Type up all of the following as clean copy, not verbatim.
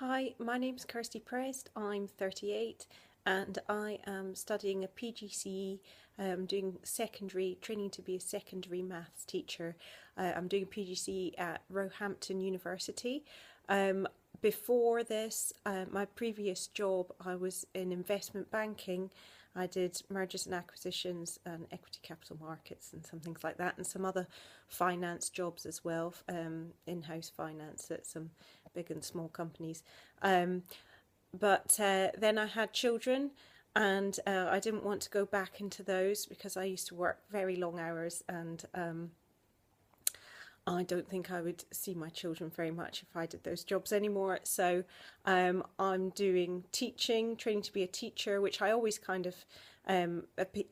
Hi, my name's Kirsty Prest. I'm 38 and I am studying a PGCE, doing secondary, training to be a secondary maths teacher. I'm doing a PGCE at Roehampton University. Um, Before this, my previous job, I was in investment banking. I did mergers and acquisitions and equity capital markets and some things like that, and some other finance jobs as well, in-house finance at some big and small companies. Um, but then I had children, and I didn't want to go back into those because I used to work very long hours, and I don't think I would see my children very much if I did those jobs anymore. So I'm doing teaching, training to be a teacher, which I always kind of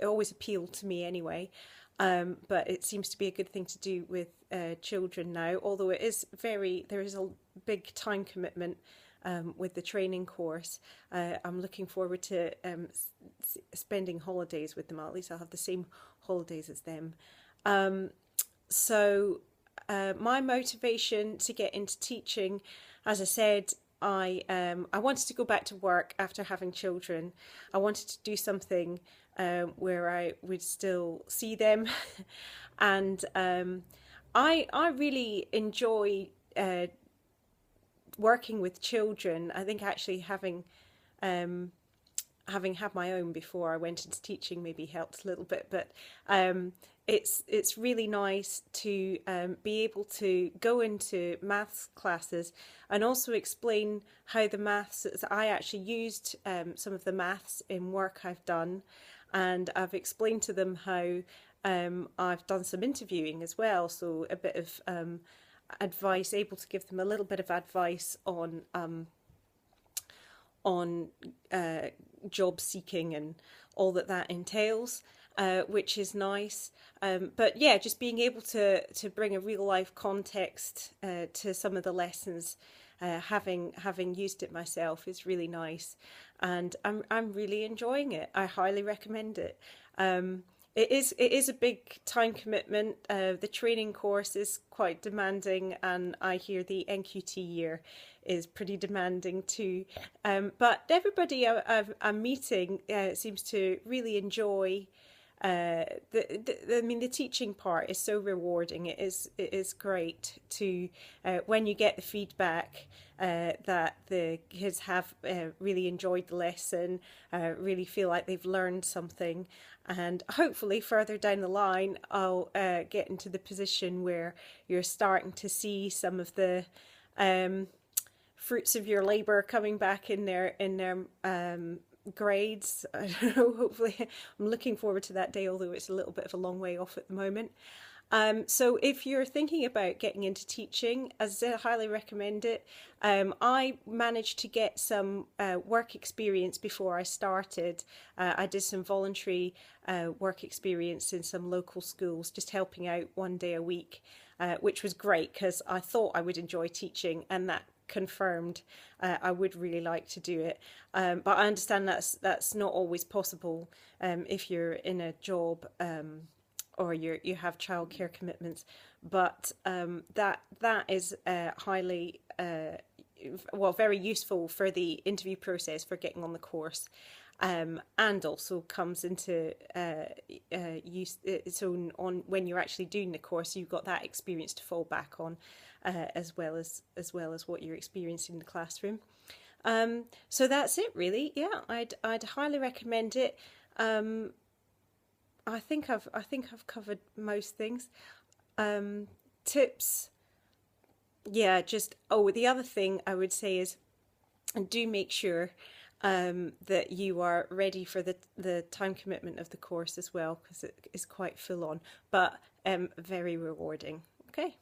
always appealed to me anyway. But it seems to be a good thing to do with children now, although there is a big time commitment with the training course. I'm looking forward to spending holidays with them. At least I'll have the same holidays as them. So my motivation to get into teaching, as I said, I wanted to go back to work after having children. I wanted to do something where I would still see them, and I really enjoy working with children. I think actually having had my own before I went into teaching maybe helped a little bit, but it's really nice to be able to go into maths classes and also explain how the maths, I actually used some of the maths in work I've done, and I've explained to them how I've done some interviewing as well, so a bit of advice, able to give them a little bit of advice on job seeking and all that entails, which is nice. But yeah, just being able to bring a real life context to some of the lessons, having used it myself, is really nice, and I'm really enjoying it. I highly recommend it. It is a big time commitment. The training course is quite demanding, and I hear the NQT year is pretty demanding too. But everybody I'm meeting seems to really enjoy. I mean, the teaching part is so rewarding. It is great to when you get the feedback that the kids have really enjoyed the lesson, really feel like they've learned something, and hopefully further down the line I'll get into the position where you're starting to see some of the fruits of your labour coming back in their grades. I don't know, hopefully I'm looking forward to that day, although it's a little bit of a long way off at the moment. So if you're thinking about getting into teaching, as I said, I highly recommend it. I managed to get some work experience before I started. I did some voluntary work experience in some local schools, just helping out one day a week, which was great because I thought I would enjoy teaching, and that confirmed I would really like to do it. But I understand that's not always possible if you're in a job or you have childcare commitments. But that is highly very useful for the interview process for getting on the course. And also comes into use its own on when you're actually doing the course. You've got that experience to fall back on, as well as what you're experiencing in the classroom. So that's it, really. Yeah, I'd highly recommend it. I think I've covered most things. Tips. Yeah, the other thing I would say is, do make sure that you are ready for the time commitment of the course as well, because it is quite full on, but very rewarding. Okay.